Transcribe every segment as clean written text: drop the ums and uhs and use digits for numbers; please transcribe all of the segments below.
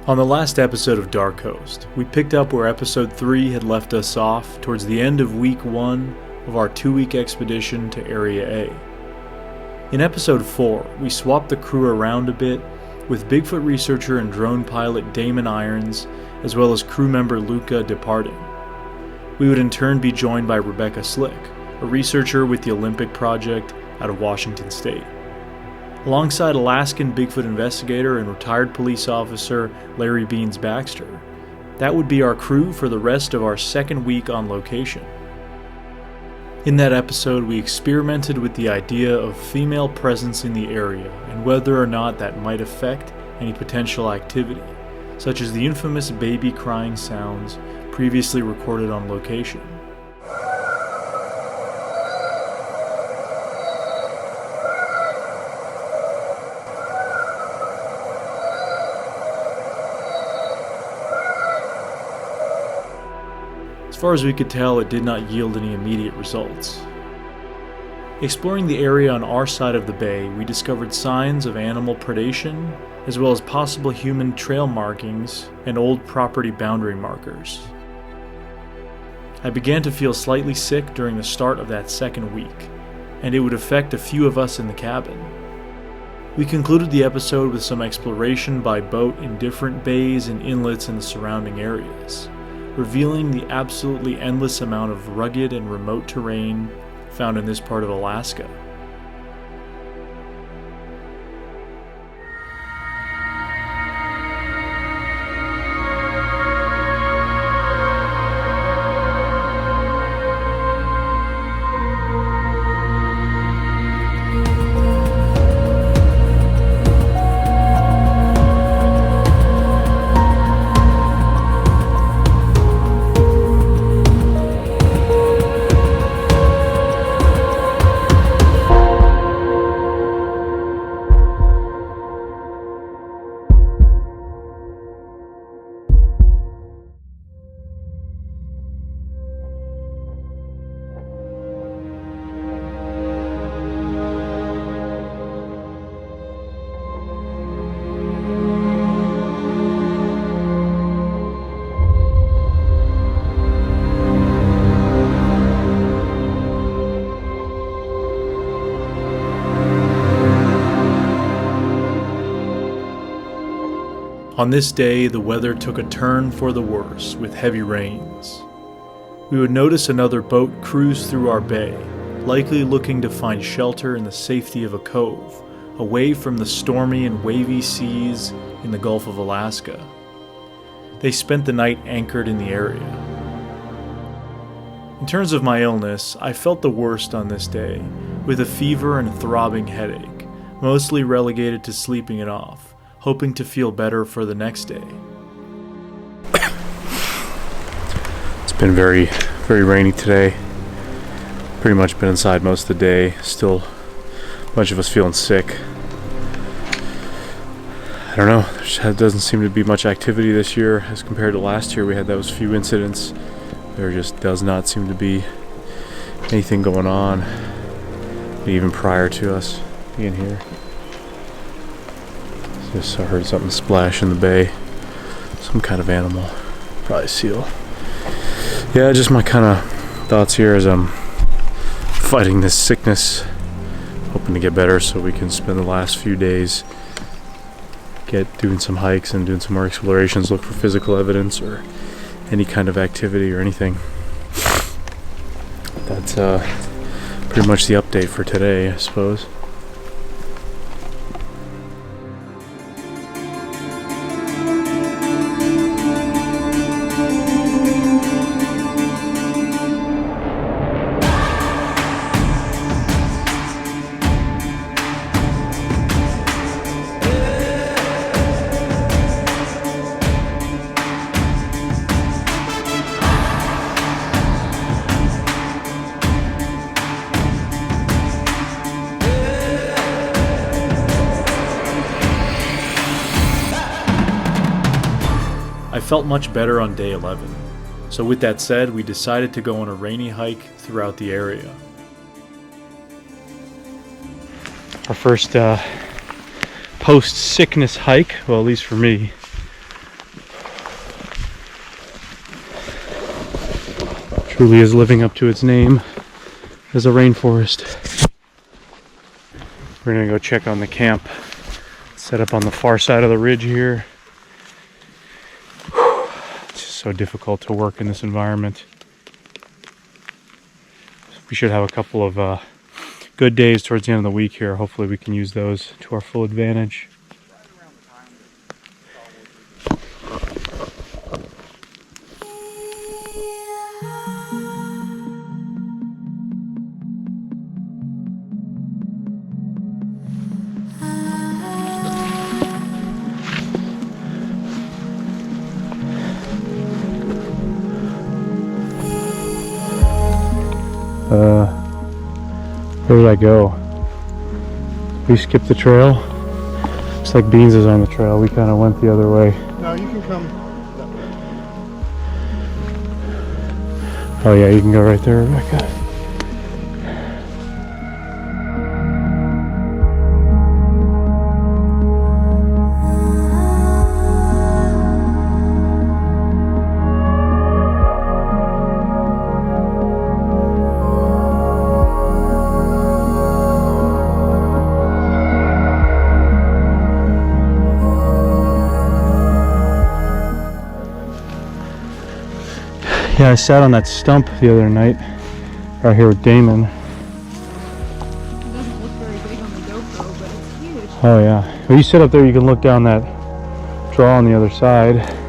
On the last episode of Dark Coast, we picked up where episode 3 had left us off towards the end of week 1 of our 2-week expedition to Area A. In episode 4, we swapped the crew around a bit, with Bigfoot researcher and drone pilot Damon Irons, as well as crew member Luca departing. We would in turn be joined by Rebecca Slick, a researcher with the Olympic Project out of Washington State. Alongside Alaskan Bigfoot investigator and retired police officer Larry Beans Baxter, that would be our crew for the rest of our second week on location. In that episode, we experimented with the idea of female presence in the area and whether or not that might affect any potential activity, such as the infamous baby crying sounds previously recorded on location. As far as we could tell, it did not yield any immediate results. Exploring the area on our side of the bay, we discovered signs of animal predation, as well as possible human trail markings and old property boundary markers. I began to feel slightly sick during the start of that second week, and it would affect a few of us in the cabin. We concluded the episode with some exploration by boat in different bays and inlets in the surrounding areas, revealing the absolutely endless amount of rugged and remote terrain found in this part of Alaska. On this day, the weather took a turn for the worse with heavy rains. We would notice another boat cruise through our bay, likely looking to find shelter in the safety of a cove, away from the stormy and wavy seas in the Gulf of Alaska. They spent the night anchored in the area. In terms of my illness, I felt the worst on this day, with a fever and a throbbing headache, mostly relegated to sleeping it off, hoping to feel better for the next day. It's been very, very rainy today. Pretty much been inside most of the day. Still a bunch of us feeling sick. I don't know, there doesn't seem to be much activity this year as compared to last year. We had those few incidents. There just does not seem to be anything going on, even prior to us being here. Just I heard something splash in the bay. Some kind of animal. Probably a seal. Yeah, just my kind of thoughts here as I'm fighting this sickness. Hoping to get better so we can spend the last few days doing some hikes and doing some more explorations, look for physical evidence or any kind of activity or anything. That's pretty much the update for today, I suppose. I felt much better on day 11, so with that said, we decided to go on a rainy hike throughout the area. Our first post-sickness hike, well, at least for me. truly is living up to its name as a rainforest. We're gonna go check on the camp. Set up on the far side of the ridge here. It's just so difficult to work in this environment. We should have a couple of good days towards the end of the week here. Hopefully we can use those to our full advantage. Where did I go? We skipped the trail. Looks like Beans is on the trail. We kind of went the other way. No, you can come that way. Oh yeah, you can go right there, Rebecca. Yeah, I sat on that stump the other night, right here with Damon. It doesn't look very big on the GoPro, but it's huge. Oh yeah. Well, you sit up there, you can look down that draw on the other side.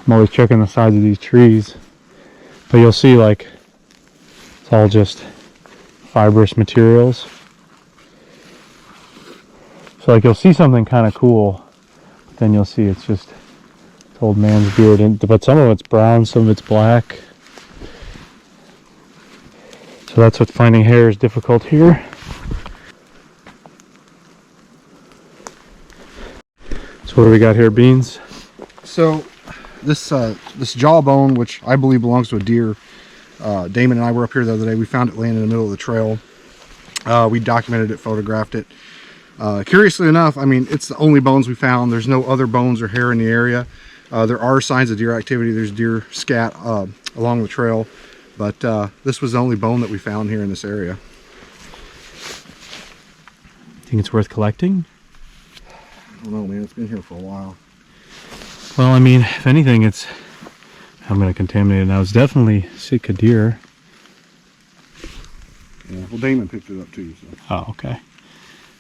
I'm always checking the sides of these trees, but you'll see like it's all just fibrous materials. So like you'll see something kind of cool, but then you'll see it's just old man's beard, but some of it's brown, some of it's black. So that's what finding hair is difficult here. So what do we got here, Beans? So this jawbone, which I believe belongs to a deer, Damon and I were up here the other day. We found it laying in the middle of the trail. We documented it, photographed it. Curiously enough, I mean, it's the only bones we found. There's no other bones or hair in the area. There are signs of deer activity. There's deer scat along the trail, but this was the only bone that we found here in this area. Think it's worth collecting? I don't know, man. It's been here for a while. Well, I mean, if anything, I'm going to contaminate it now. It's definitely Sitka deer. Yeah, well, Damon picked it up too, so Oh, okay.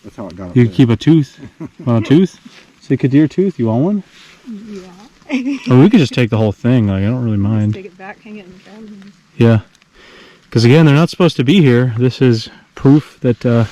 that's how it got up You there. can keep a tooth. You want a tooth? Sitka deer tooth? You want one? Yeah. Or we could just take the whole thing. Like, I don't really mind. Take it back, hang it in the ground. Yeah. Because again, they're not supposed to be here. This is proof that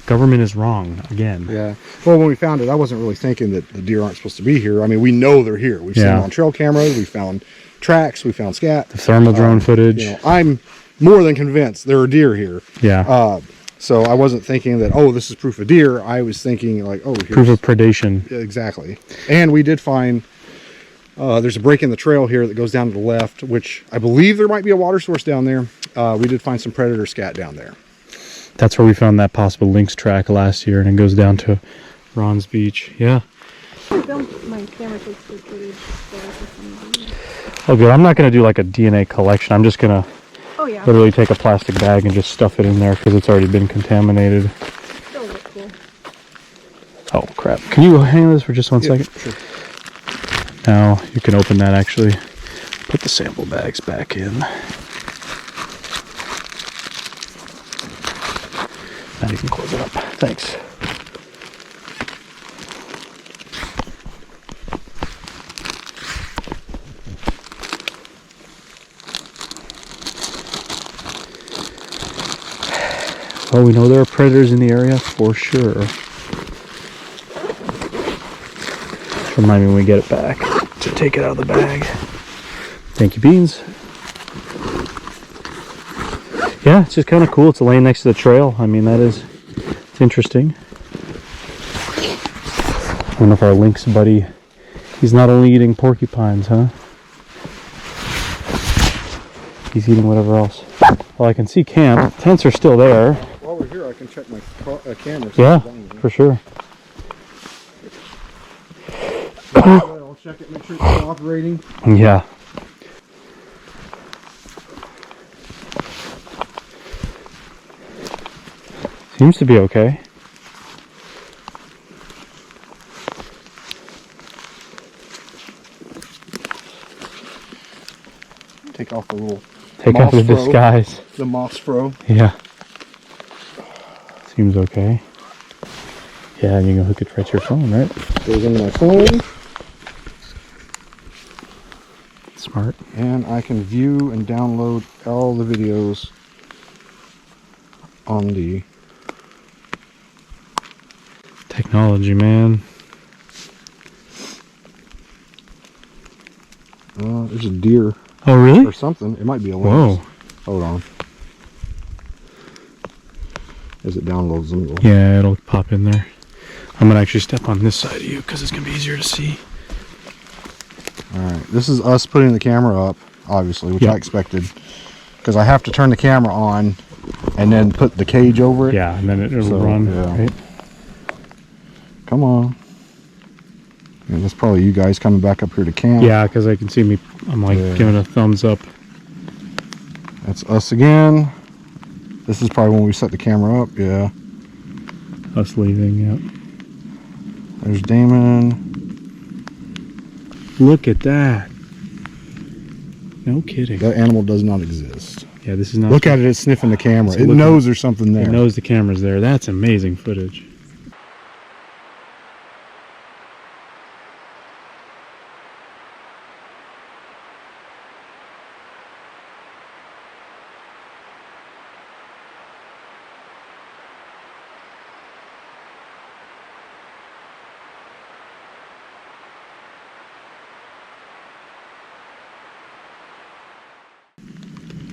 government is wrong again. Yeah. Well, when we found it, I wasn't really thinking that the deer aren't supposed to be here. I mean, we know they're here. We've seen them on trail cameras. We found tracks. We found scat. The thermal drone footage. You know, I'm more than convinced there are deer here. Yeah. So I wasn't thinking that, oh, this is proof of deer. I was thinking like, oh, here's... Proof of predation. Yeah, exactly. And we did find there's a break in the trail here that goes down to the left, which I believe there might be a water source down there. We did find some predator scat down there. That's where we found that possible lynx track last year, and it goes down to Ron's Beach. Yeah. My camera takes good footage. Oh, good. I'm not going to do like a DNA collection. I'm just going to literally take a plastic bag and just stuff it in there because it's already been contaminated. Still look cool. Oh, crap. Can you hang this for just one second? Sure. Now, you can open that actually. Put the sample bags back in. Now you can close it up. Thanks. Well, we know there are predators in the area for sure. Just remind me when we get it back to take it out of the bag. Thank you, Beans. Yeah, it's just kind of cool. It's laying next to the trail. I mean, it's interesting. One of our lynx buddy, he's not only eating porcupines, huh? He's eating whatever else. Well, I can see camp. Tents are still there. While we're here, I can check my camera. Yeah, for sure. I'll check it, make sure it's still operating. Yeah. Seems to be okay. Take off the little. Take off the disguise. The moss fro. Yeah. Seems okay. Yeah, you can hook it right to your phone, right? Goes into my phone. Smart. And I can view and download all the videos on the Technology, man. there's a deer Oh, really? or something. It might be a lynx. Whoa. Hold on. As it downloads them. Yeah, it'll pop in there. I'm gonna actually step on this side of you because it's gonna be easier to see. Alright, this is us putting the camera up, obviously, which Yep. I expected. Because I have to turn the camera on and then put the cage over it. Yeah, and then it'll So, run. yeah. Right? Come on. Yeah, that's probably you guys coming back up here to camp. Yeah, because I can see me. I'm like Yeah. giving a thumbs up. That's us again. This is probably when we set the camera up. Yeah. Us leaving. Yeah. There's Damon. Look at that. No kidding. That animal does not exist. Yeah, this is not. Look at it, it's sniffing the camera. So It look knows there's something there. It knows the camera's there. That's amazing footage.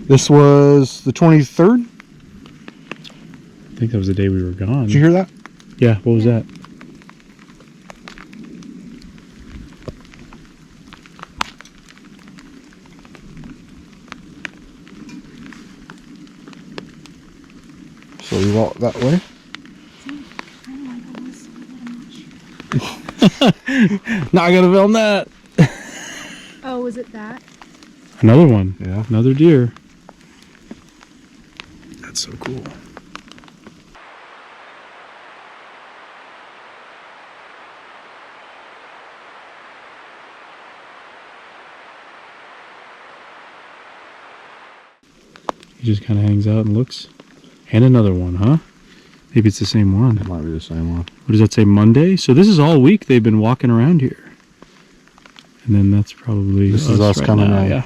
This was the 23rd. I think that was the day we were gone. Did you hear that? Yeah, what was that? So we walked that way. Not gonna film that. Oh, was it that? Another one. Yeah. Another deer. That's so cool. He just kind of hangs out and looks. And another one, huh? Maybe it's the same one. It might be the same one. What does that say? Monday? So this is all week they've been walking around here. And then that's probably This is us right coming now, out. yeah.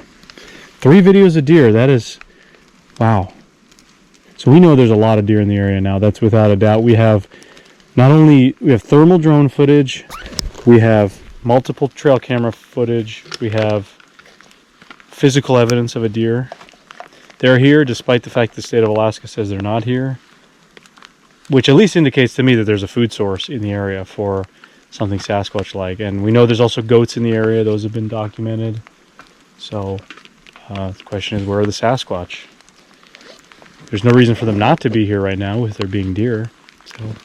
3 videos of deer. That is, wow. So we know there's a lot of deer in the area now. That's without a doubt. We have we have thermal drone footage. We have multiple trail camera footage. We have physical evidence of a deer. They're here despite the fact the state of Alaska says they're not here. Which at least indicates to me that there's a food source in the area for something Sasquatch-like. And we know there's also goats in the area. Those have been documented. So the question is, where are the Sasquatch? There's no reason for them not to be here right now with there being deer. So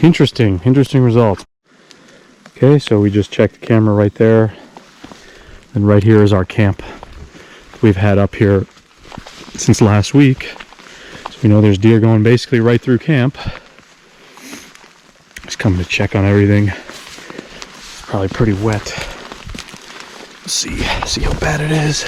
interesting results. Okay, so we just checked the camera right there. And right here is our camp we've had up here since last week. So we know there's deer going basically right through camp. Just coming to check on everything. It's probably pretty wet. Let's see how bad it is.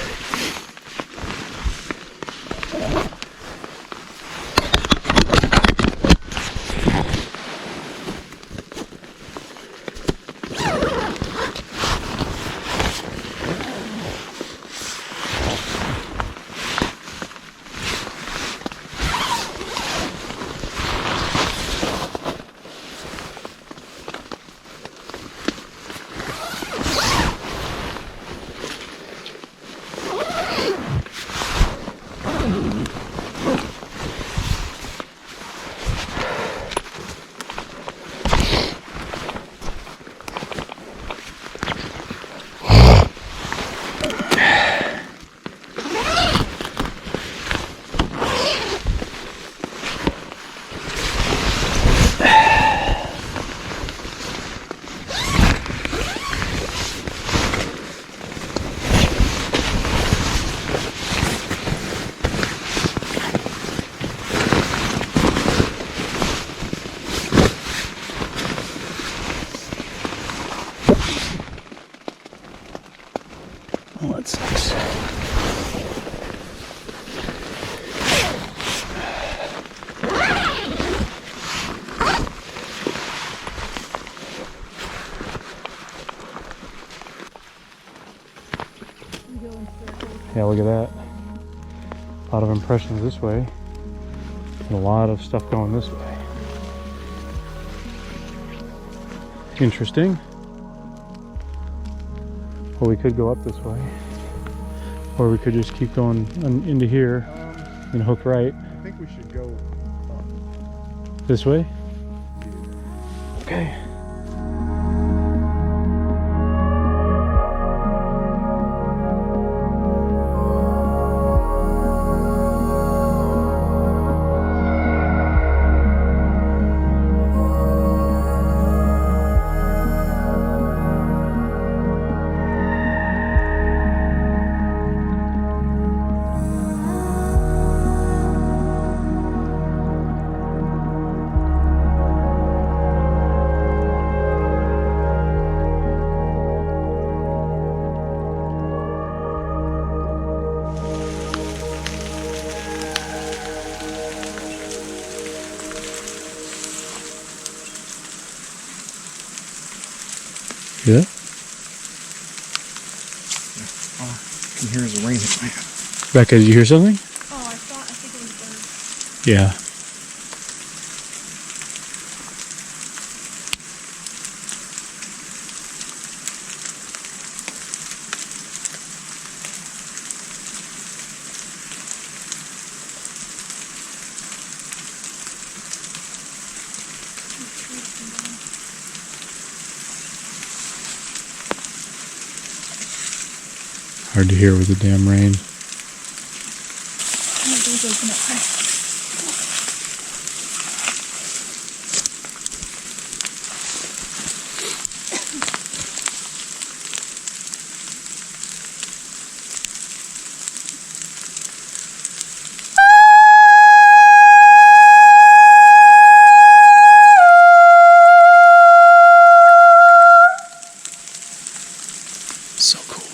Yeah, look at that. A lot of impressions this way. And a lot of stuff going this way. Interesting. Well, we could go up this way. Or we could just keep going into here and hook right. I think we should go This way? Okay. Yeah? all I can hear is the rain hit my head. Becca, did you hear something? Oh, I think it was birds. Yeah. Hard to hear with the damn rain. Oh, it does open up high. So cool.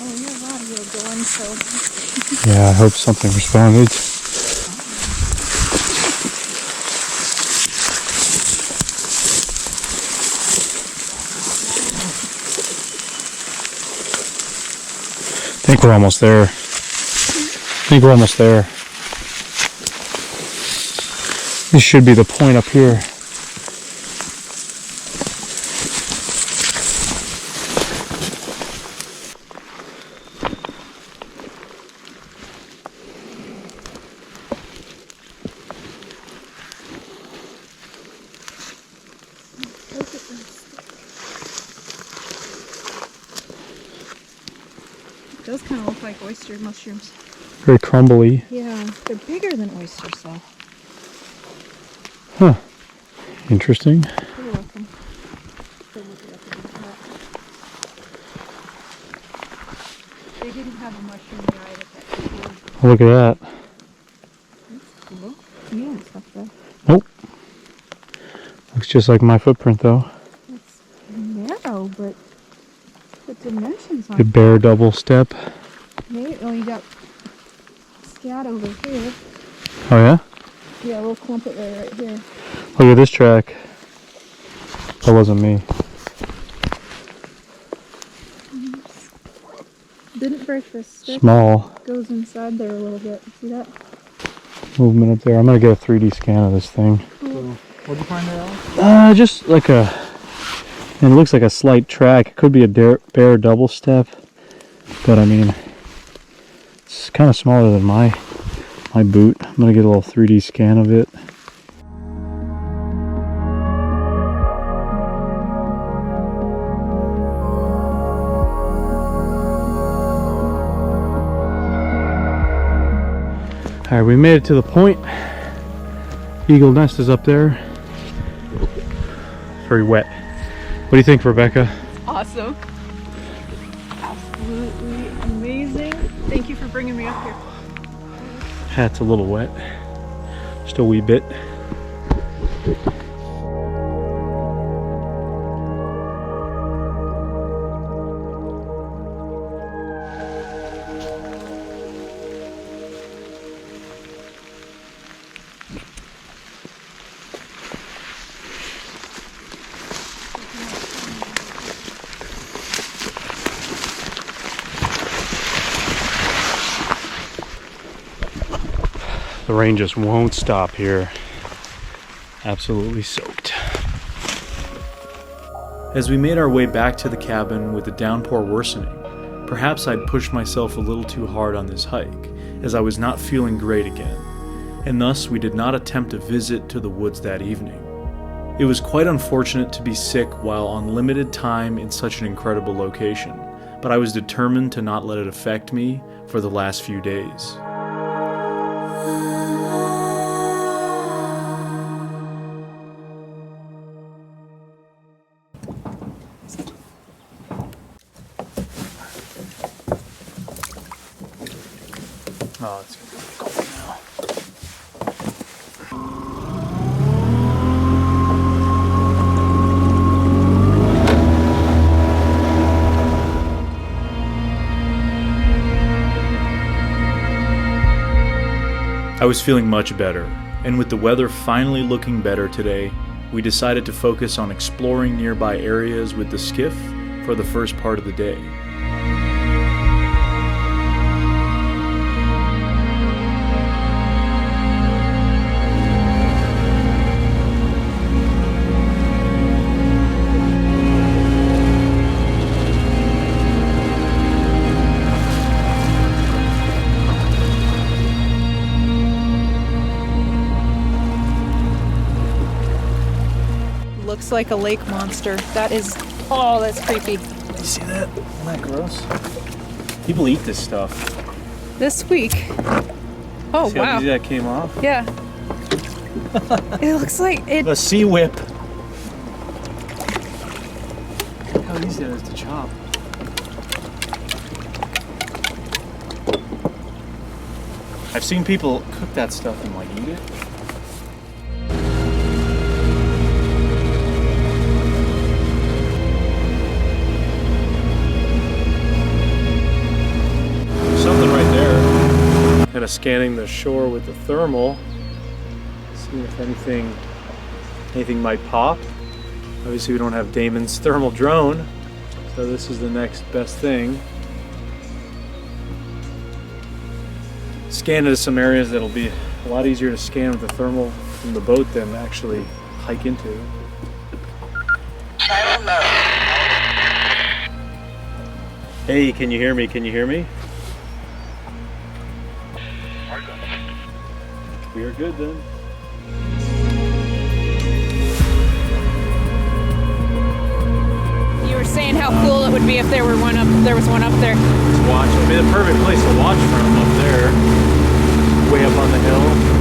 Oh, your radio going, so Yeah, I hope something responded. I think we're almost there. This should be the point up here. it does kind of look like oyster mushrooms. Very crumbly. Yeah, they're bigger than oysters, though. Huh. Interesting. You're welcome. Go look it up again. They didn't have a mushroom guide at that school. Look at that. That's cool. Yeah, it's up there. Nope. Looks just like my footprint though. It's narrow, but the dimensions The aren't. bare double step. Maybe, oh, you got scat over here. Oh yeah? Yeah, we'll clump it right here. Look at this track. That wasn't me. Didn't break this stick. Small Goes inside there a little bit. See that? movement up there. I'm gonna get a 3D scan of this thing. What'd you find there, Alex? Just like a, and it looks like a slight track. It could be a bare double step, but I mean, it's kind of smaller than my boot. I'm gonna get a little 3D scan of it. Alright, we made it to the point. Eagle nest is up there. Very wet. What do you think, Rebecca? Awesome. Absolutely amazing. Thank you for bringing me up here. Hat's a little wet. Just a wee bit. The rain just won't stop here. Absolutely soaked. As we made our way back to the cabin with the downpour worsening, perhaps I'd pushed myself a little too hard on this hike, as I was not feeling great again, and thus we did not attempt a visit to the woods that evening. It was quite unfortunate to be sick while on limited time in such an incredible location, but I was determined to not let it affect me for the last few days. Oh, it's gonna be cold now. I was feeling much better, and with the weather finally looking better today, we decided to focus on exploring nearby areas with the skiff for the first part of the day. Looks like a lake monster. That is, oh, that's creepy. You see that? Isn't that gross? People eat this stuff. This week. Oh, See wow. how easy that came off? Yeah. It looks like it. A sea whip. How easy that is to chop. I've seen people cook that stuff and like eat it. Something right there. Kind of scanning the shore with the thermal, seeing if anything might pop. Obviously, we don't have Damon's thermal drone, so this is the next best thing. Scan into some areas that'll be a lot easier to scan with the thermal from the boat than actually hike into. Hey, can you hear me? Can you hear me? We are good then. You were saying how cool it would be if there was one up there. Just watch. It'd be the perfect place to watch from up there, way up on the hill.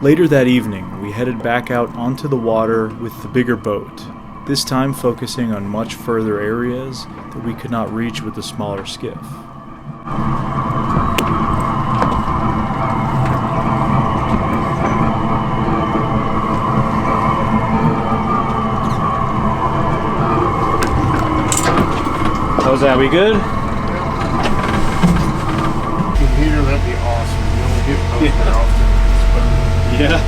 Later that evening, we headed back out onto the water with the bigger boat, this time focusing on much further areas that we could not reach with the smaller skiff. How's that? We good? Here, that'd be awesome. You don't get those very often. Yeah.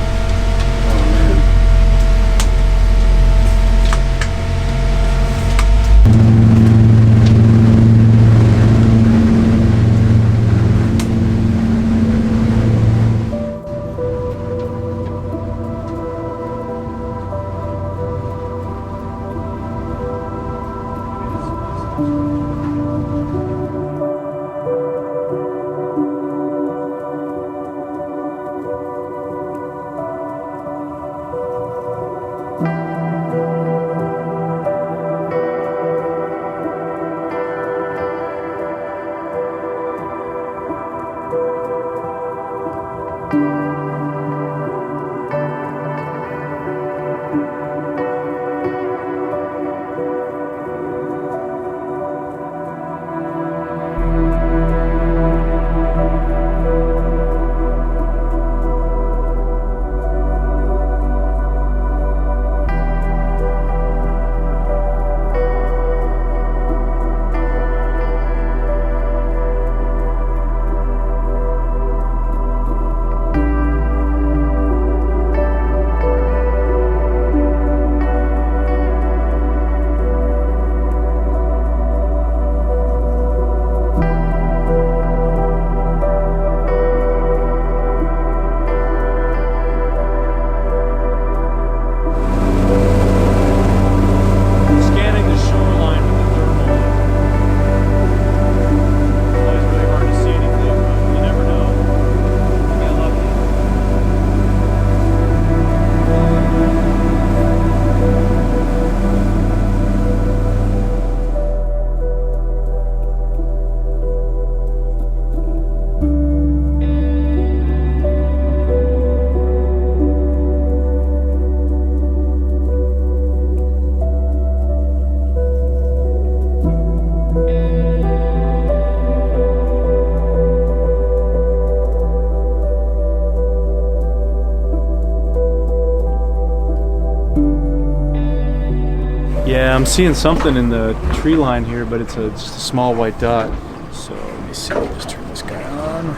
Yeah, I'm seeing something in the tree line here, but it's just a small white dot. So let me see, I'll just turn this guy on.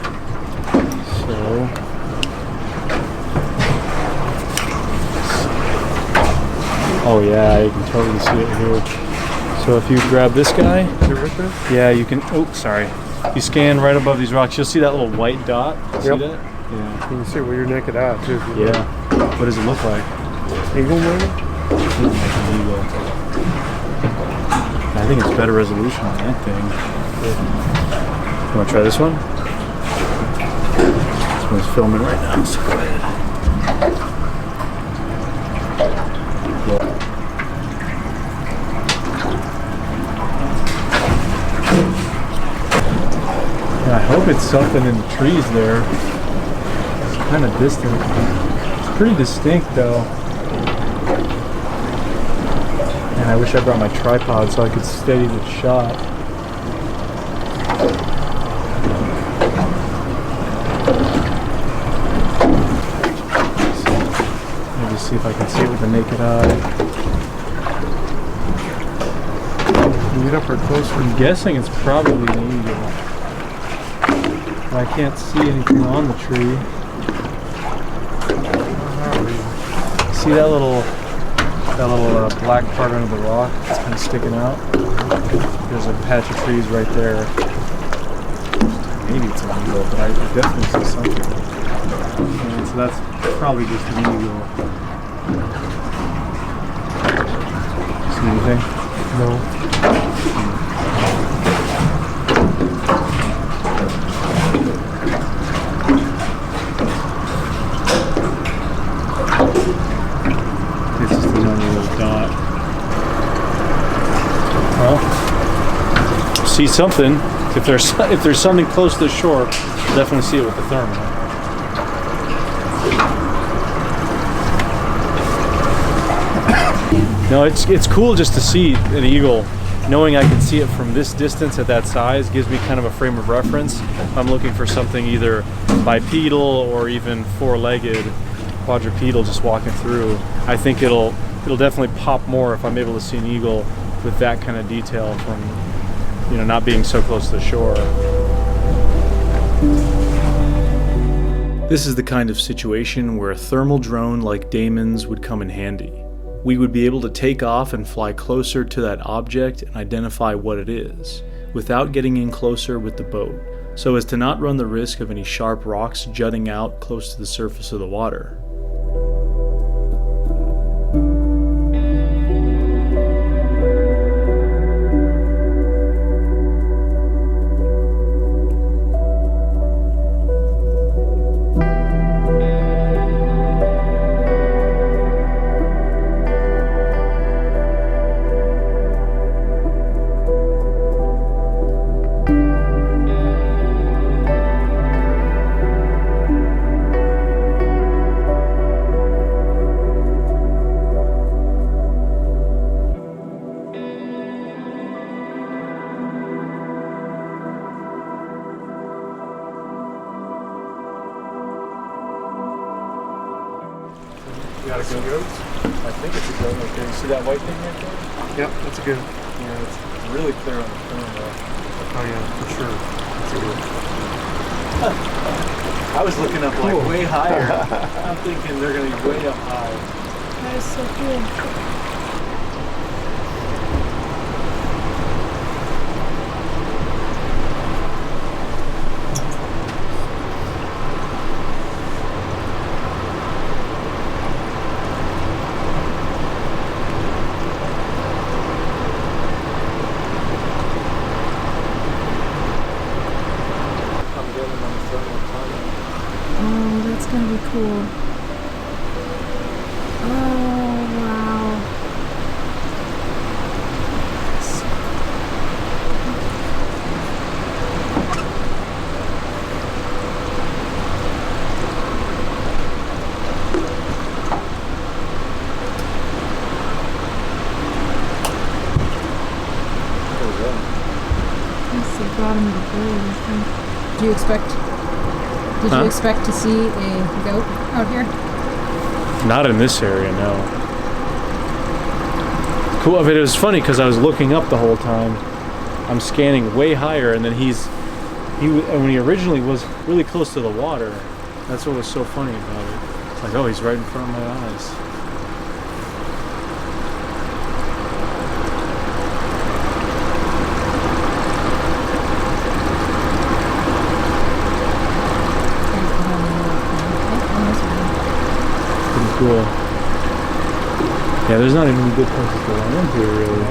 So, oh yeah, you can totally see it here. So if you grab this guy, yeah, you can, oh, sorry. You scan right above these rocks, you'll see that little white dot. See that? Yeah. You can see it with your naked eye too. Yeah. What does it look like? Eagle maybe? I think it's better resolution on that thing. You want to try this one? This one's filming right now, so go ahead. Yeah, I hope it's something in the trees there. It's kind of distant. It's pretty distinct though. And I wish I brought my tripod so I could steady the shot. Maybe see if I can see it with the naked eye. Can you get up or closer? I'm guessing it's probably an eagle. I can't see anything on the tree. See that little black part under the rock that's kind of sticking out? There's a patch of trees right there. Maybe it's an eagle, but I definitely see something. And so that's probably just an eagle. See anything? No. Well, see something. If there's something close to the shore, definitely see it with the thermal. No, it's cool just to see an eagle. Knowing I can see it from this distance at that size gives me kind of a frame of reference. I'm looking for something either bipedal or even four-legged, quadrupedal, just walking through. I think it'll definitely pop more if I'm able to see an eagle with that kind of detail from, you know, not being so close to the shore. This is the kind of situation where a thermal drone like Damon's would come in handy. We would be able to take off and fly closer to that object and identify what it is, without getting in closer with the boat, so as to not run the risk of any sharp rocks jutting out close to the surface of the water. You got a goat? I think it's a goat right there. You see that white thing right there? Yep, that's a good. Yeah, it's really clear on the film though. Oh yeah, for sure. That's a good. I was looking up like way higher. I'm thinking they're gonna be way up high. That is so cool. Oh, that's gonna be cool. Oh, wow. That's the bottom of the pool. Do you expect? Did you expect to see a goat out here? Not in this area, no. Cool. But it was funny because I was looking up the whole time. I'm scanning way higher, and then when he originally was really close to the water. That's what was so funny about it. It's like, oh, he's right in front of my eyes. Cool. Yeah, there's not even good places to run into really.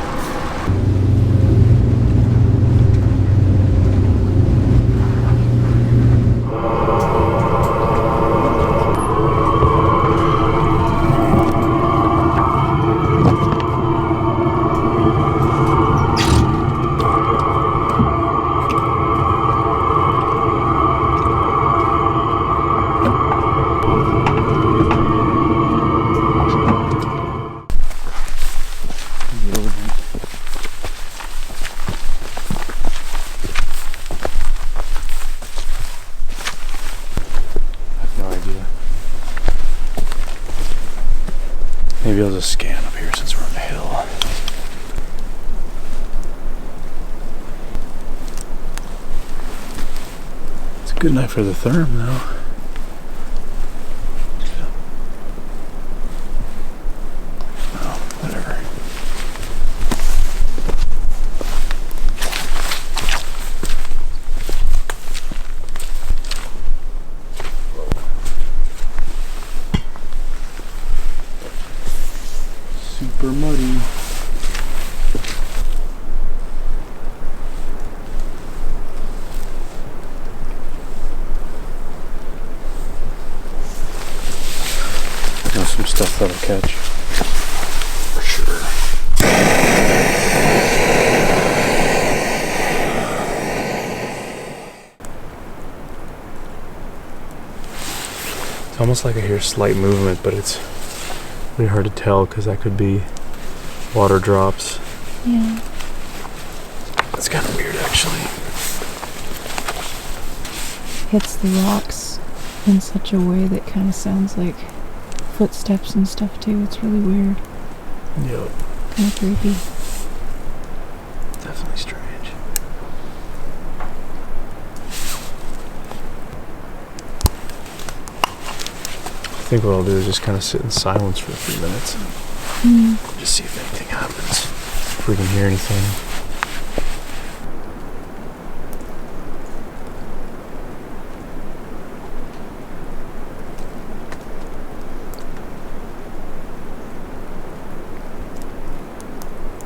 Maybe I'll just scan up here since we're on the hill. It's a good night for the therm though. Oh, whatever. Super muddy. Got some stuff that'll catch. For sure. It's almost like I hear slight movement, but it's really hard to tell because that could be water drops. Yeah. That's kind of weird, actually. Hits the rocks in such a way that kind of sounds like footsteps and stuff too. It's really weird. Yep. Kind of creepy. Definitely strange. I think what I'll do is just kind of sit in silence for a few minutes and just see if anything happens. If we can hear anything.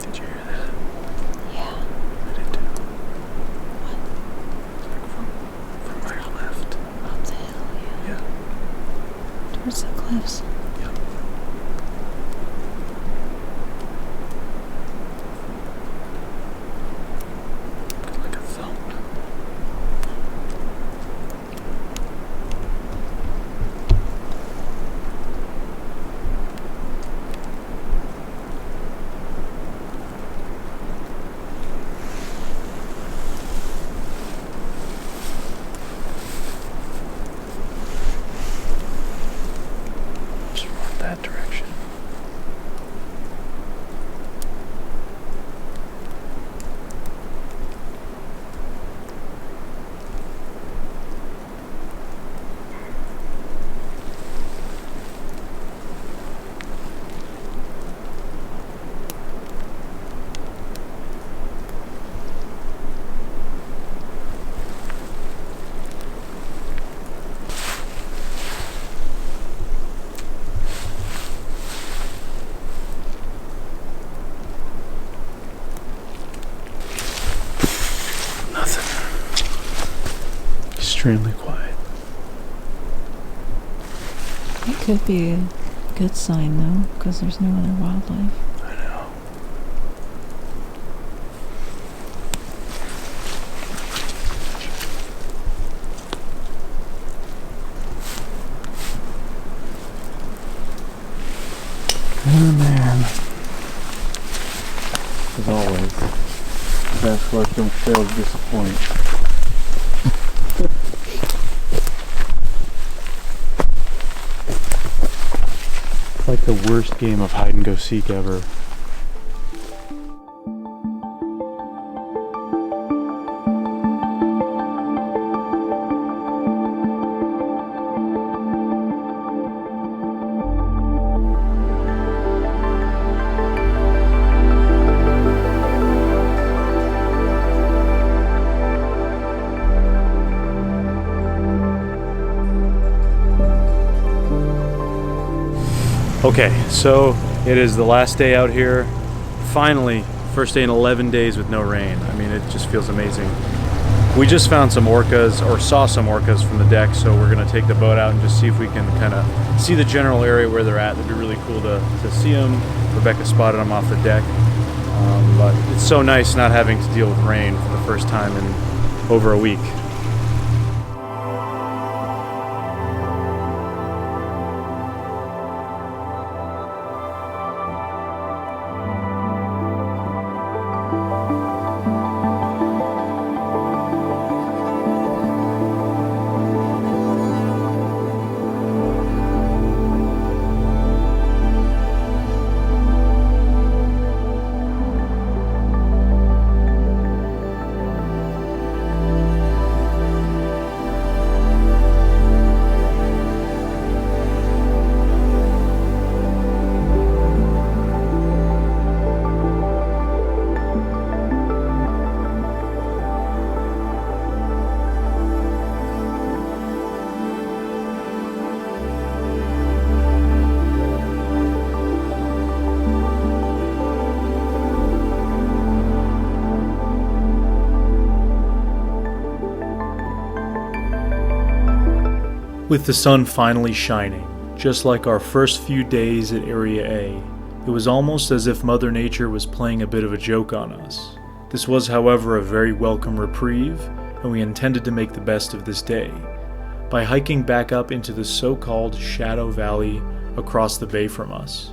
Did you hear that? Yeah. I did too. What? From right or left? Up the hill, yeah. Yeah. Towards the cliffs. Yep. Like a thump. Just run that direction. Nothing. Extremely quiet. It could be a good sign though, because there's no other wildlife. I know. Oh man. As always, Sasquatch don't fail to disappoint. It's like the worst game of hide and go seek ever. Okay, so it is the last day out here. Finally, first day in 11 days with no rain. I mean, it just feels amazing. We just found some orcas, or saw some orcas from the deck, so we're gonna take the boat out and just see if we can kind of see the general area where they're at. It'd be really cool to see them. Rebecca spotted them off the deck. But it's so nice not having to deal with rain for the first time in over a week. With the sun finally shining, just like our first few days at Area A, it was almost as if Mother Nature was playing a bit of a joke on us. This was, however, a very welcome reprieve, and we intended to make the best of this day by hiking back up into the so-called Shadow Valley across the bay from us.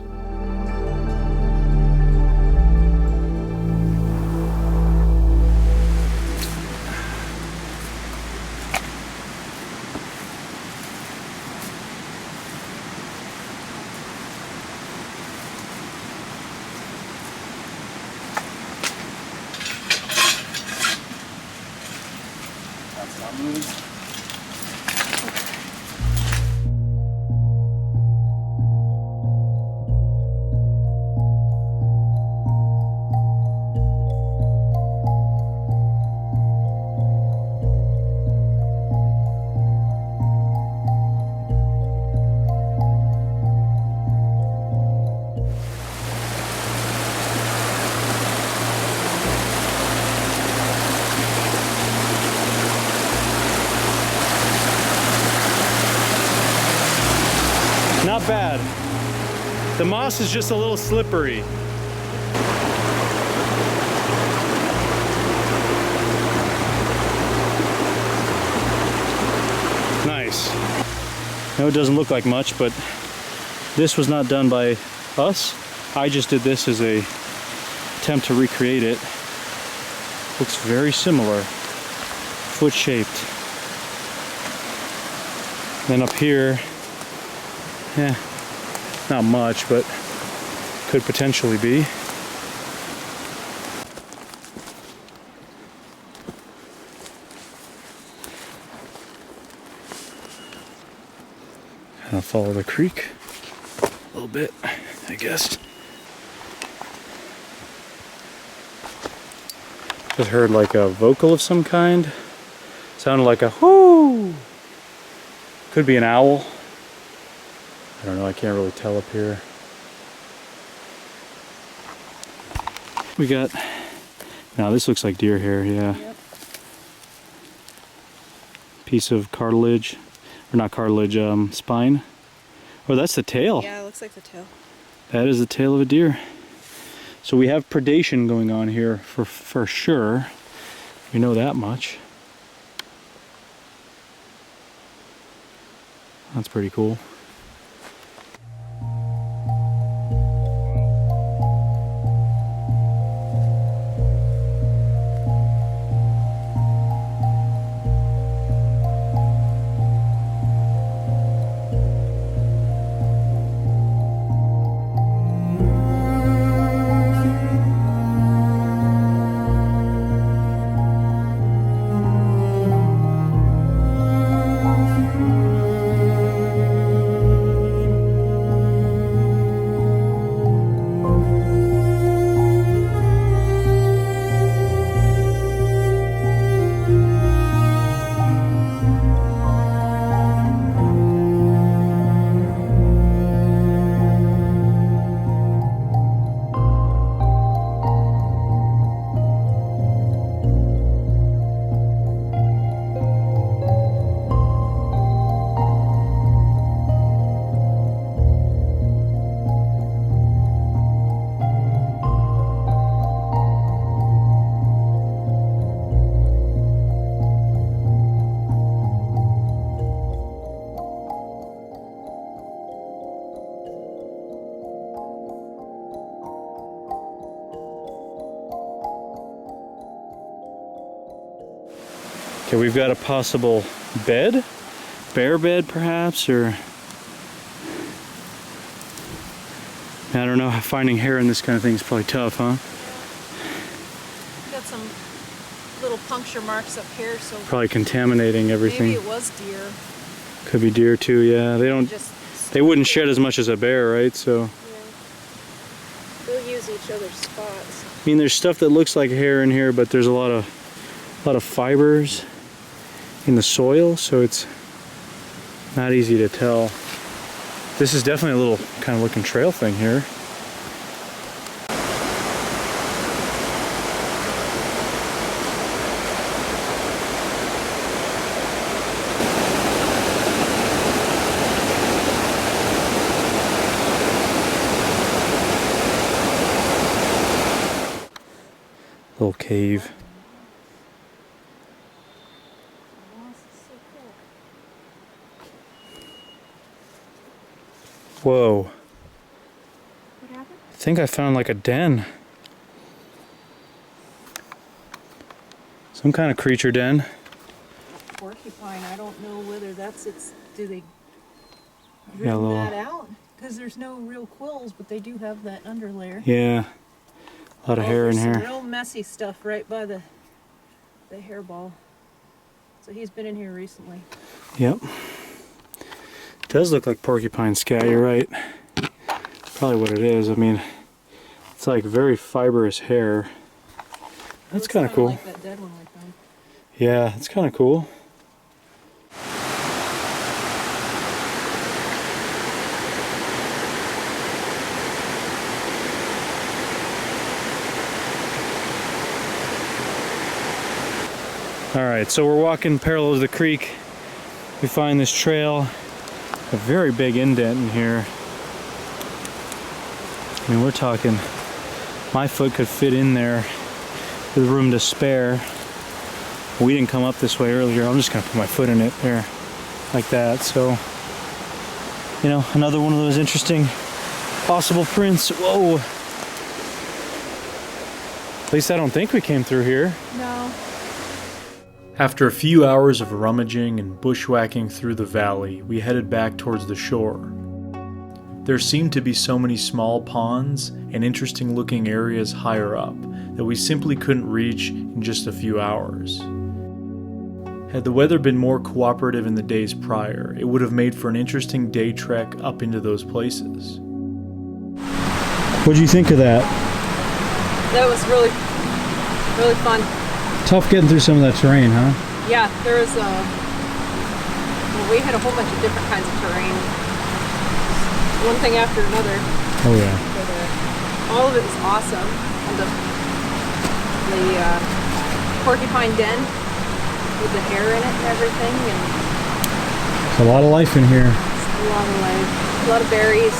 Not bad. The moss is just a little slippery. Nice. No, it doesn't look like much, but this was not done by us. I just did this as a attempt to recreate it. Looks very similar. Foot shaped. Then up here, not much, but could potentially be. Kind of follow the creek a little bit, I guess. Just heard like a vocal of some kind. Sounded like a whoo. Could be an owl. I don't know, I can't really tell up here. We got, now this looks like deer hair, yeah. Yep. Piece of cartilage, or not cartilage, spine. Oh, that's the tail. Yeah, it looks like the tail. That is the tail of a deer. So we have predation going on here for sure. We know that much. That's pretty cool. Okay, we've got a possible bed, bear bed perhaps, or I don't know, finding hair in this kind of thing is probably tough, huh? Got some little puncture marks up here, so probably contaminating everything. maybe it was deer. Could be deer too, yeah. They wouldn't shed as much as a bear, right? So yeah. They'll use each other's spots. I mean, there's stuff that looks like hair in here, but there's a lot of fibers in the soil, so it's not easy to tell. This is definitely a little kind of looking trail thing here. Little cave. Whoa. What happened? I think I found like a den. Some kind of creature den. Porcupine, I don't know whether that's its, do they Yeah, rim that out? Because there's no real quills, but they do have that underlayer. Yeah. A lot of hair in There's some here. real messy stuff right by the hairball. So he's been in here recently. Yep. Does look like porcupine scat, you're right. Probably what it is. I mean, it's like very fibrous hair. That's kind of cool. Like that dead one we found. Yeah, it's kind of cool. Alright, so we're walking parallel to the creek. We find this trail, a very big indent in here. I mean, we're talking, my foot could fit in there with room to spare. We didn't come up this way earlier. I'm just gonna put my foot in it there, like that. So, you know, another one of those interesting possible prints. Whoa! At least I don't think we came through here. No. After a few hours of rummaging and bushwhacking through the valley, we headed back towards the shore. There seemed to be so many small ponds and interesting looking areas higher up that we simply couldn't reach in just a few hours. Had the weather been more cooperative in the days prior, it would have made for an interesting day trek up into those places. What'd you think of that? That was really fun. Tough getting through some of that terrain, huh? Yeah, there was well, we had a whole bunch of different kinds of terrain. One thing after another. Oh yeah. But, all of it was awesome. And the porcupine den with the hair in it and everything, and There's a lot of life in here. a lot of life, a lot of berries,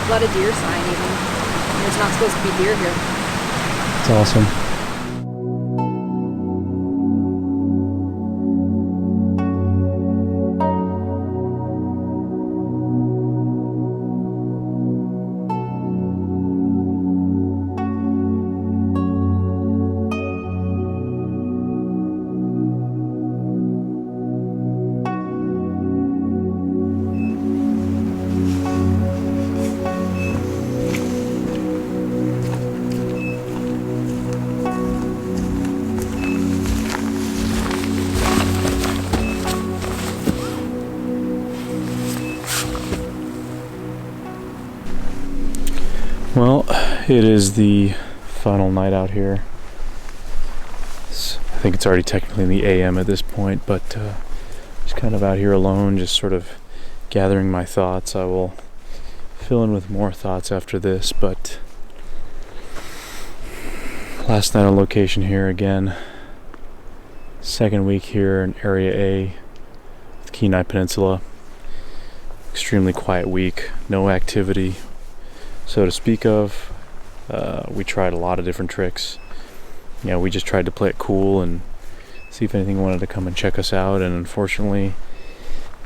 a lot of deer sign even. There's not supposed to be deer here. It's awesome. Well, it is the final night out here. I think it's already technically in the AM at this point, but just kind of out here alone, just sort of gathering my thoughts. I will fill in with more thoughts after this, but last night on location here again. Second week here in Area A, the Kenai Peninsula. Extremely quiet week, no activity so to speak of. We tried a lot of different tricks. You know, we just tried to play it cool and see if anything wanted to come and check us out, and unfortunately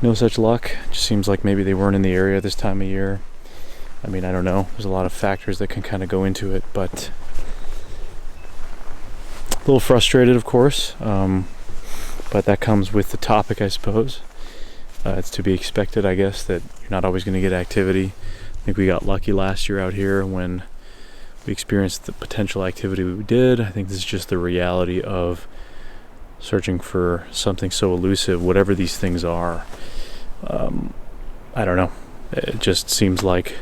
no such luck. It just seems like maybe they weren't in the area this time of year. I mean, I don't know, there's a lot of factors that can kind of go into it, but a little frustrated, of course, but that comes with the topic, I suppose. It's to be expected, I guess, that you're not always going to get activity. I think we got lucky last year out here when we experienced the potential activity we did. I think this is just the reality of searching for something so elusive, whatever these things are. I don't know. It just seems like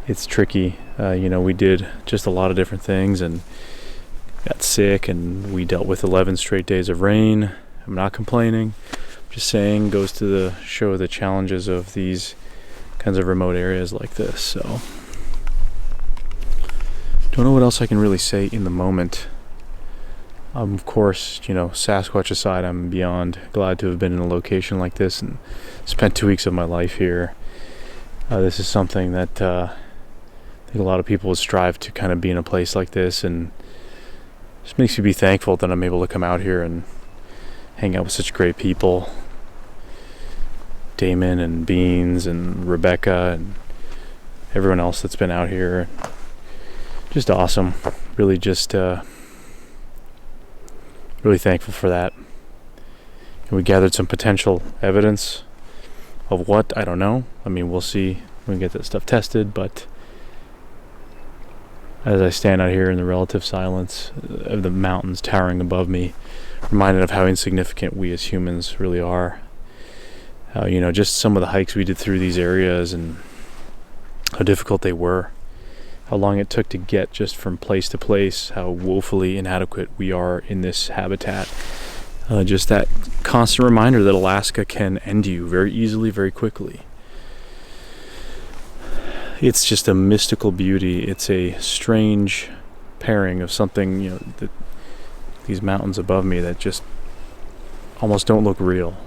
it's tricky. You know, we did just a lot of different things and got sick, and we dealt with 11 straight days of rain. I'm not complaining. Just saying, goes to the show the challenges of these kinds of remote areas like this. So don't know what else I can really say in the moment. Of course, you know, Sasquatch aside, I'm beyond glad to have been in a location like this and spent 2 weeks of my life here. This is something that I think a lot of people would strive to kind of be in a place like this, and just makes me be thankful that I'm able to come out here and hang out with such great people. Damon and Beans and Rebecca and everyone else that's been out here. Just awesome. Really just really thankful for that. And we gathered some potential evidence of what, I don't know. I mean, we'll see when we get that stuff tested, but as I stand out here in the relative silence of the mountains towering above me, reminded of how insignificant we as humans really are. How, you know, just some of the hikes we did through these areas and how difficult they were, how long it took to get just from place to place, how woefully inadequate we are in this habitat. Just that constant reminder that Alaska can end you very easily, very quickly. It's just a mystical beauty. It's a strange pairing of something, you know, these mountains above me that just almost don't look real,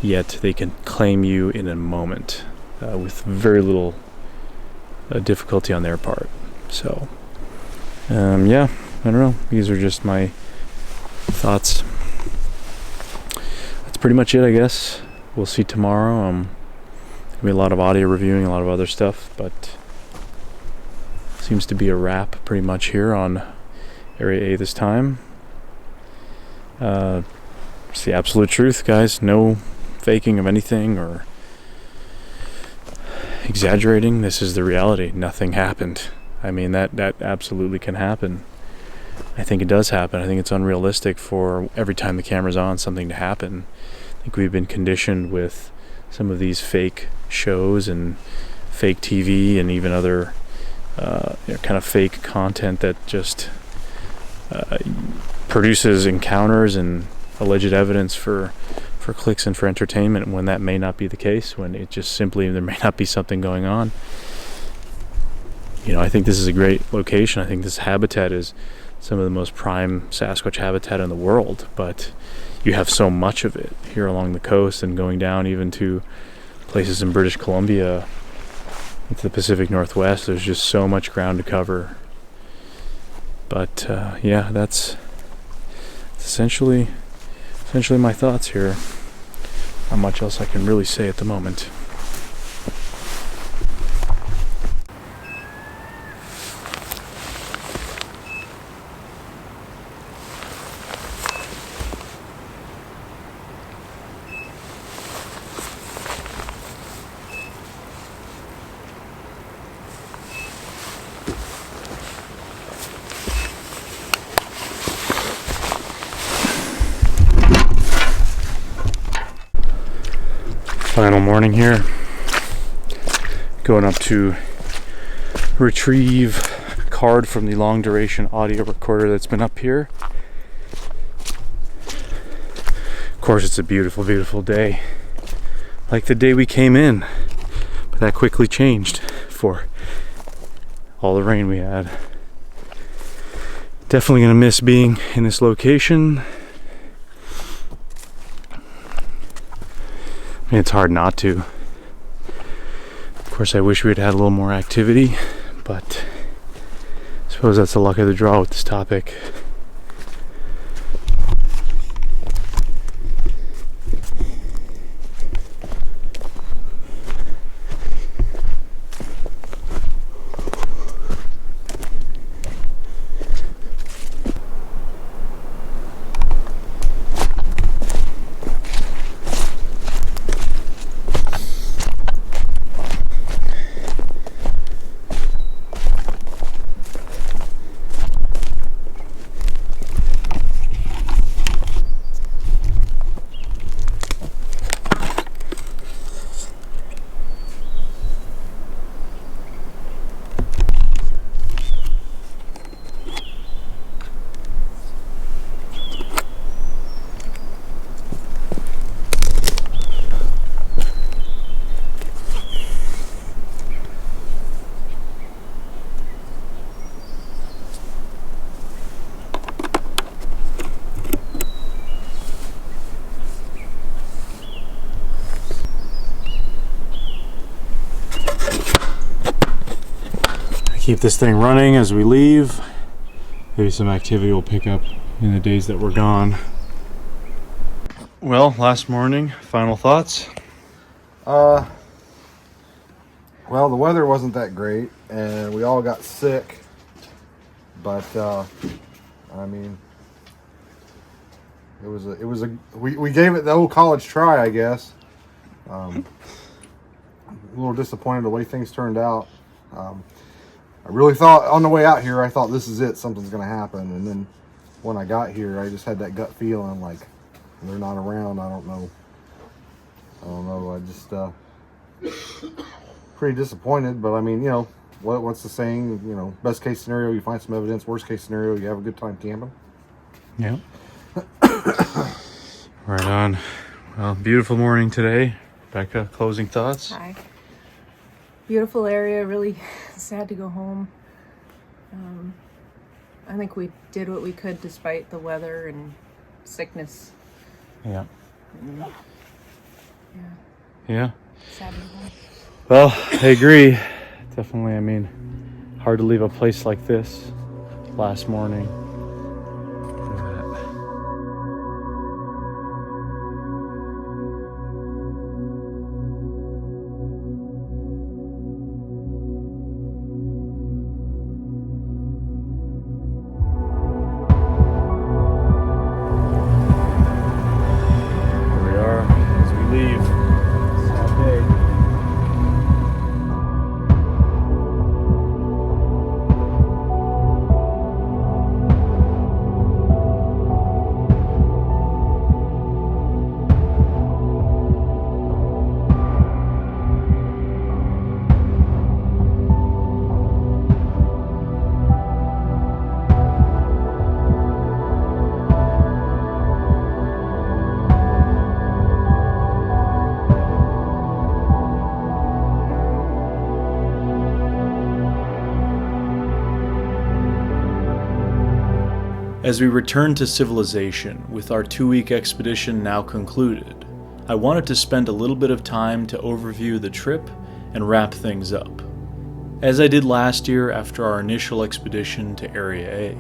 yet they can claim you in a moment with very little difficulty on their part. So yeah, I don't know, these are just my thoughts. That's pretty much it, I guess. We'll see tomorrow. Gonna be a lot of audio reviewing, a lot of other stuff, but seems to be a wrap pretty much here on Area A this time. It's the absolute truth, guys. No faking of anything or exaggerating. This is the reality. Nothing happened. I mean, that absolutely can happen. I think it does happen. I think it's unrealistic for every time the camera's on something to happen. I think we've been conditioned with some of these fake shows and fake TV and even other kind of fake content that just produces encounters and alleged evidence for clicks and for entertainment, when that may not be the case, when it just simply, there may not be something going on. You know, I think this is a great location. I think this habitat is some of the most prime Sasquatch habitat in the world, but you have so much of it here along the coast and going down even to places in British Columbia into the Pacific Northwest. There's just so much ground to cover. But yeah, that's essentially my thoughts here. Not much else I can really say at the moment. Final morning here. Going up to retrieve a card from the long duration audio recorder that's been up here. Of course, it's a beautiful, beautiful day. Like the day we came in. But that quickly changed for all the rain we had. Definitely gonna miss being in this location. I mean, it's hard not to. Of course, I wish we had had a little more activity, but I suppose that's the luck of the draw with this topic. Keep this thing running as we leave. Maybe some activity will pick up in the days that we're gone. Well, last morning, final thoughts? Well, the weather wasn't that great, and we all got sick. But I mean, we gave it the old college try, I guess. A little disappointed the way things turned out. I really thought on the way out here, I thought this is it, something's going to happen, and then when I got here, I just had that gut feeling like they're not around. I don't know. I just pretty disappointed. But I mean, you know, what's the saying? You know, best case scenario, you find some evidence. Worst case scenario, you have a good time camping. Yeah. Right on. Well, beautiful morning today. Becca, closing thoughts? Hi. Beautiful area. Really sad to go home. I think we did what we could despite the weather and sickness. Yeah. Yeah. Sad to go home. Well, I agree. Definitely, I mean, hard to leave a place like this last morning. As we return to civilization with our 2-week expedition now concluded, I wanted to spend a little bit of time to overview the trip and wrap things up, as I did last year after our initial expedition to Area A.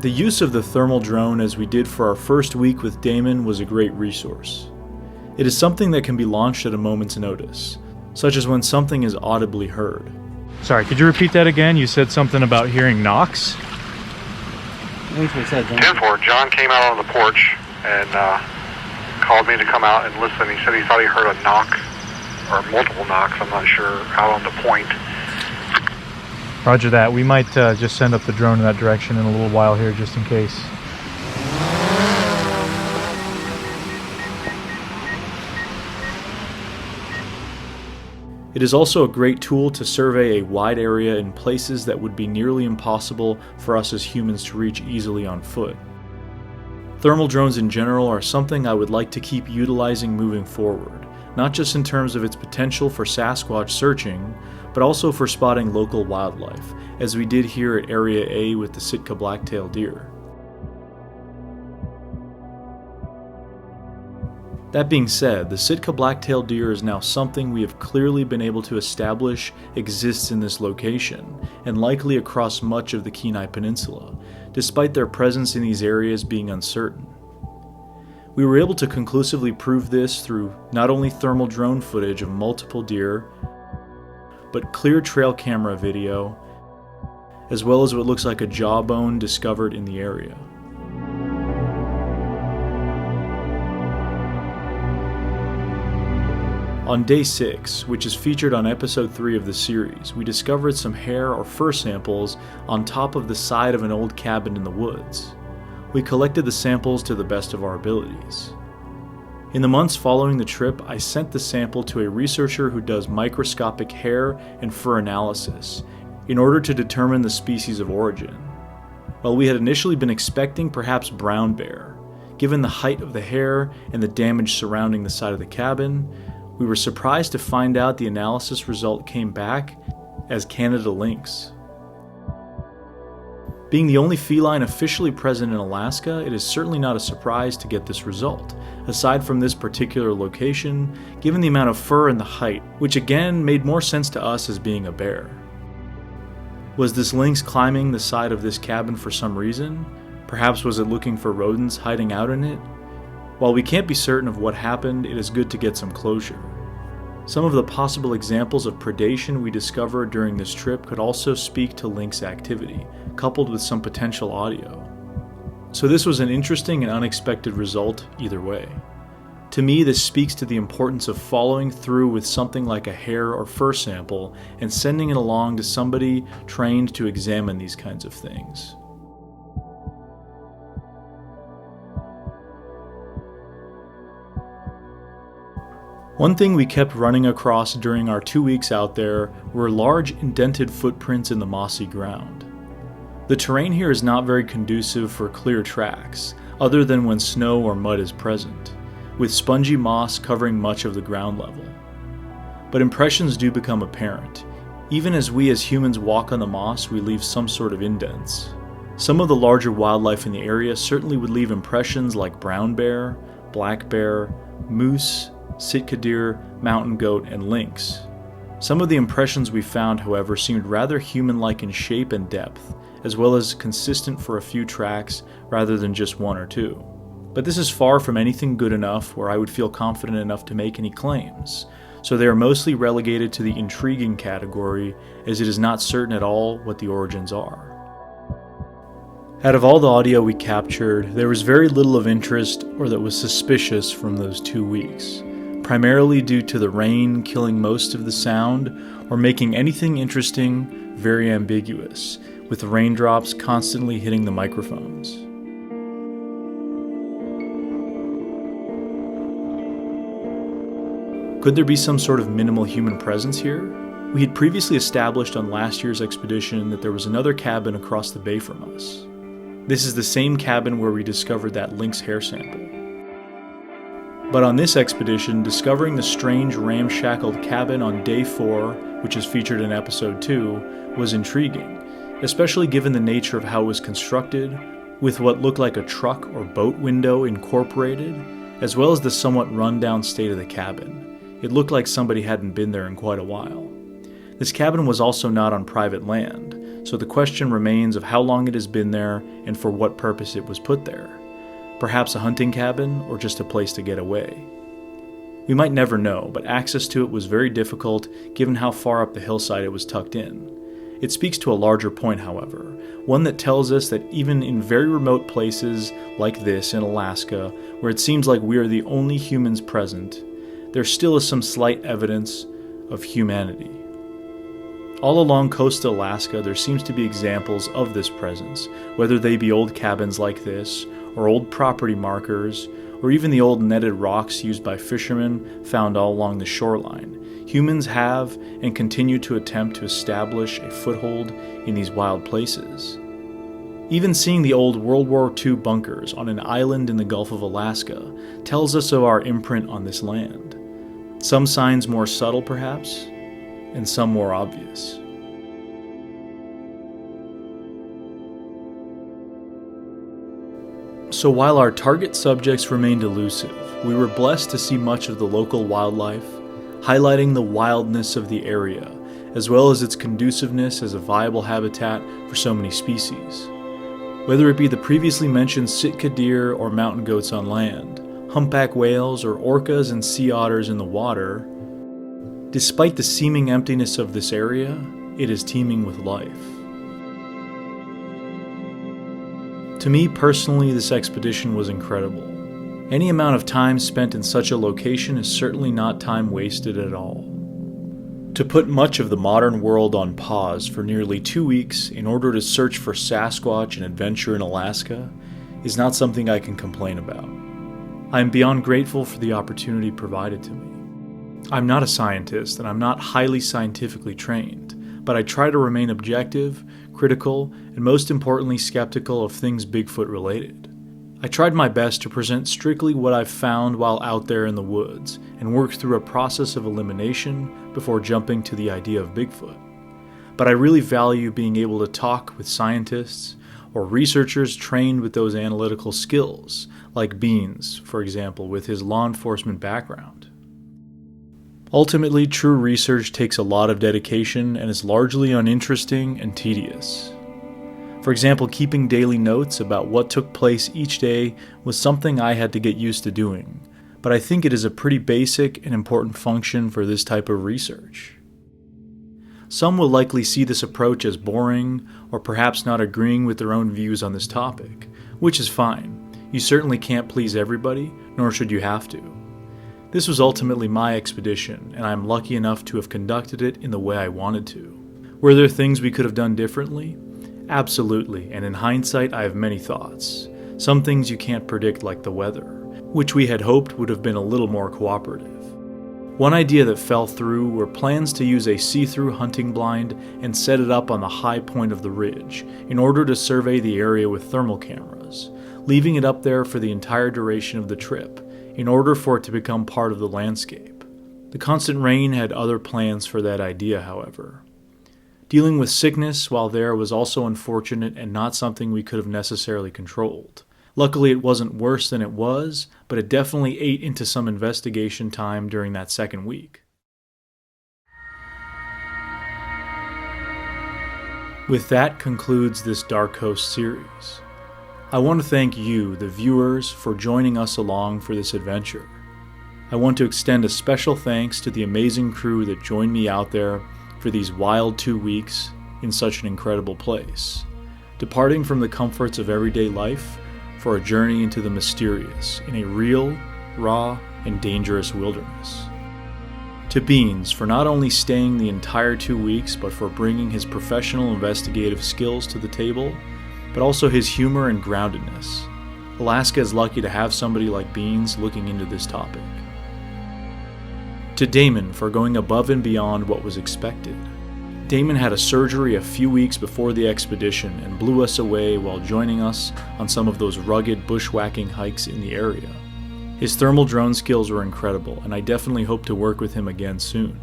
The use of the thermal drone as we did for our first week with Damon was a great resource. It is something that can be launched at a moment's notice, such as when something is audibly heard. Sorry, could you repeat that again? You said something about hearing knocks? 10-4, John came out on the porch and called me to come out and listen. He said he thought he heard a knock, or multiple knocks, I'm not sure, out on the point. Roger that. We might just send up the drone in that direction in a little while here, just in case. It is also a great tool to survey a wide area in places that would be nearly impossible for us as humans to reach easily on foot. Thermal drones in general are something I would like to keep utilizing moving forward, not just in terms of its potential for Sasquatch searching, but also for spotting local wildlife, as we did here at Area A with the Sitka black-tailed deer. That being said, the Sitka black-tailed deer is now something we have clearly been able to establish exists in this location, and likely across much of the Kenai Peninsula, despite their presence in these areas being uncertain. We were able to conclusively prove this through not only thermal drone footage of multiple deer, but clear trail camera video, as well as what looks like a jawbone discovered in the area. On day 6, which is featured on episode 3 of the series, we discovered some hair or fur samples on top of the side of an old cabin in the woods. We collected the samples to the best of our abilities. In the months following the trip, I sent the sample to a researcher who does microscopic hair and fur analysis in order to determine the species of origin. While we had initially been expecting perhaps brown bear, given the height of the hair and the damage surrounding the side of the cabin, we were surprised to find out the analysis result came back as Canada lynx. Being the only feline officially present in Alaska, it is certainly not a surprise to get this result, aside from this particular location, given the amount of fur and the height, which again made more sense to us as being a bear. Was this lynx climbing the side of this cabin for some reason? Perhaps was it looking for rodents hiding out in it? While we can't be certain of what happened, it is good to get some closure. Some of the possible examples of predation we discovered during this trip could also speak to lynx activity, coupled with some potential audio. So this was an interesting and unexpected result either way. To me, this speaks to the importance of following through with something like a hair or fur sample and sending it along to somebody trained to examine these kinds of things. One thing we kept running across during our 2 weeks out there were large indented footprints in the mossy ground. The terrain here is not very conducive for clear tracks, other than when snow or mud is present, with spongy moss covering much of the ground level. But impressions do become apparent. Even as we as humans walk on the moss, we leave some sort of indents. Some of the larger wildlife in the area certainly would leave impressions like brown bear, black bear, moose, Sitka deer, mountain goat, and lynx. Some of the impressions we found, however, seemed rather human-like in shape and depth, as well as consistent for a few tracks rather than just one or two. But this is far from anything good enough where I would feel confident enough to make any claims, so they are mostly relegated to the intriguing category, as it is not certain at all what the origins are. Out of all the audio we captured, there was very little of interest or that was suspicious from those 2 weeks, primarily due to the rain killing most of the sound or making anything interesting very ambiguous, with the raindrops constantly hitting the microphones. Could there be some sort of minimal human presence here? We had previously established on last year's expedition that there was another cabin across the bay from us. This is the same cabin where we discovered that lynx hair sample. But on this expedition, discovering the strange ramshackled cabin on day 4, which is featured in episode 2, was intriguing, especially given the nature of how it was constructed, with what looked like a truck or boat window incorporated, as well as the somewhat run-down state of the cabin. It looked like somebody hadn't been there in quite a while. This cabin was also not on private land, so the question remains of how long it has been there and for what purpose it was put there. Perhaps a hunting cabin, or just a place to get away. We might never know, but access to it was very difficult given how far up the hillside it was tucked in. It speaks to a larger point, however, one that tells us that even in very remote places like this in Alaska, where it seems like we are the only humans present, there still is some slight evidence of humanity. All along coastal Alaska, there seems to be examples of this presence, whether they be old cabins like this, or old property markers, or even the old netted rocks used by fishermen found all along the shoreline. Humans have and continue to attempt to establish a foothold in these wild places. Even seeing the old World War II bunkers on an island in the Gulf of Alaska tells us of our imprint on this land. Some signs more subtle, perhaps, and some more obvious. So while our target subjects remained elusive, we were blessed to see much of the local wildlife, highlighting the wildness of the area, as well as its conduciveness as a viable habitat for so many species. Whether it be the previously mentioned Sitka deer or mountain goats on land, humpback whales or orcas and sea otters in the water, despite the seeming emptiness of this area, it is teeming with life. To me personally, this expedition was incredible. Any amount of time spent in such a location is certainly not time wasted at all. To put much of the modern world on pause for nearly 2 weeks in order to search for Sasquatch and adventure in Alaska is not something I can complain about. I am beyond grateful for the opportunity provided to me. I'm not a scientist and I'm not highly scientifically trained, but I try to remain objective, critical, and most importantly skeptical of things Bigfoot related. I tried my best to present strictly what I've found while out there in the woods and worked through a process of elimination before jumping to the idea of Bigfoot. But I really value being able to talk with scientists or researchers trained with those analytical skills, like Beans, for example, with his law enforcement background. Ultimately, true research takes a lot of dedication and is largely uninteresting and tedious. For example, keeping daily notes about what took place each day was something I had to get used to doing, but I think it is a pretty basic and important function for this type of research. Some will likely see this approach as boring, or perhaps not agreeing with their own views on this topic, which is fine. You certainly can't please everybody, nor should you have to. This was ultimately my expedition, and I am lucky enough to have conducted it in the way I wanted to. Were there things we could have done differently? Absolutely, and in hindsight I have many thoughts. Some things you can't predict, like the weather, which we had hoped would have been a little more cooperative. One idea that fell through were plans to use a see-through hunting blind and set it up on the high point of the ridge in order to survey the area with thermal cameras, leaving it up there for the entire duration of the trip in order for it to become part of the landscape. The constant rain had other plans for that idea, however. Dealing with sickness while there was also unfortunate and not something we could have necessarily controlled. Luckily, it wasn't worse than it was, but it definitely ate into some investigation time during that second week. With that concludes this Dark Coast series. I want to thank you, the viewers, for joining us along for this adventure. I want to extend a special thanks to the amazing crew that joined me out there for these wild 2 weeks in such an incredible place, departing from the comforts of everyday life for a journey into the mysterious in a real, raw, and dangerous wilderness. To Beans for not only staying the entire 2 weeks, but for bringing his professional investigative skills to the table, but also his humor and groundedness. Alaska is lucky to have somebody like Beans looking into this topic. To Damon for going above and beyond what was expected. Damon had a surgery a few weeks before the expedition and blew us away while joining us on some of those rugged bushwhacking hikes in the area. His thermal drone skills were incredible, and I definitely hope to work with him again soon.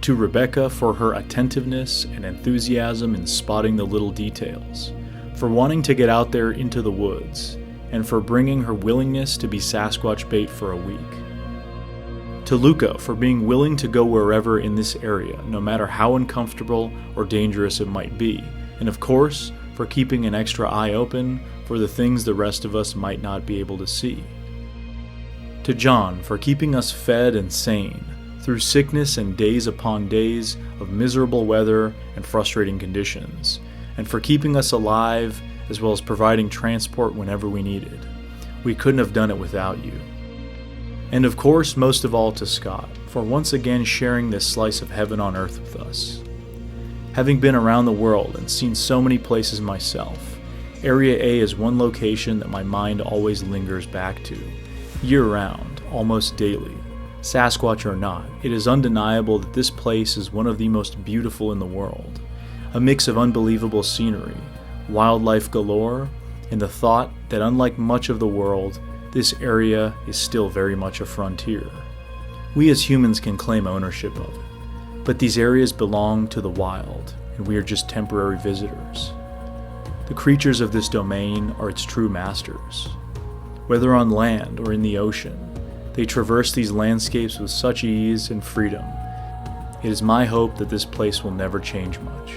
To Rebecca for her attentiveness and enthusiasm in spotting the little details, for wanting to get out there into the woods, and for bringing her willingness to be Sasquatch bait for a week. To Luca for being willing to go wherever in this area, no matter how uncomfortable or dangerous it might be, and of course, for keeping an extra eye open for the things the rest of us might not be able to see. To John for keeping us fed and sane through sickness and days upon days of miserable weather and frustrating conditions, and for keeping us alive as well as providing transport whenever we needed. We couldn't have done it without you. And of course, most of all to Scott, for once again sharing this slice of heaven on earth with us. Having been around the world and seen so many places myself, Area A is one location that my mind always lingers back to. Year-round, almost daily. Sasquatch or not, it is undeniable that this place is one of the most beautiful in the world. A mix of unbelievable scenery, wildlife galore, and the thought that unlike much of the world, this area is still very much a frontier. We as humans can claim ownership of it, but these areas belong to the wild, and we are just temporary visitors. The creatures of this domain are its true masters. Whether on land or in the ocean, they traverse these landscapes with such ease and freedom. It is my hope that this place will never change much.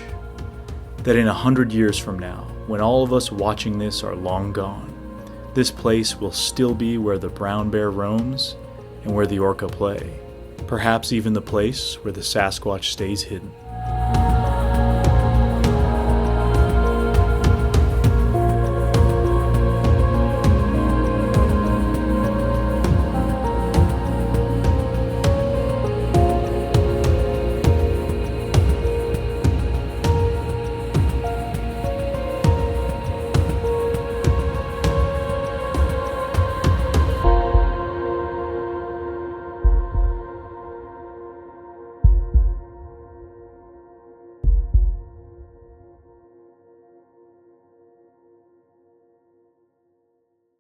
That in 100 years from now, when all of us watching this are long gone, this place will still be where the brown bear roams and where the orca play, perhaps even the place where the Sasquatch stays hidden.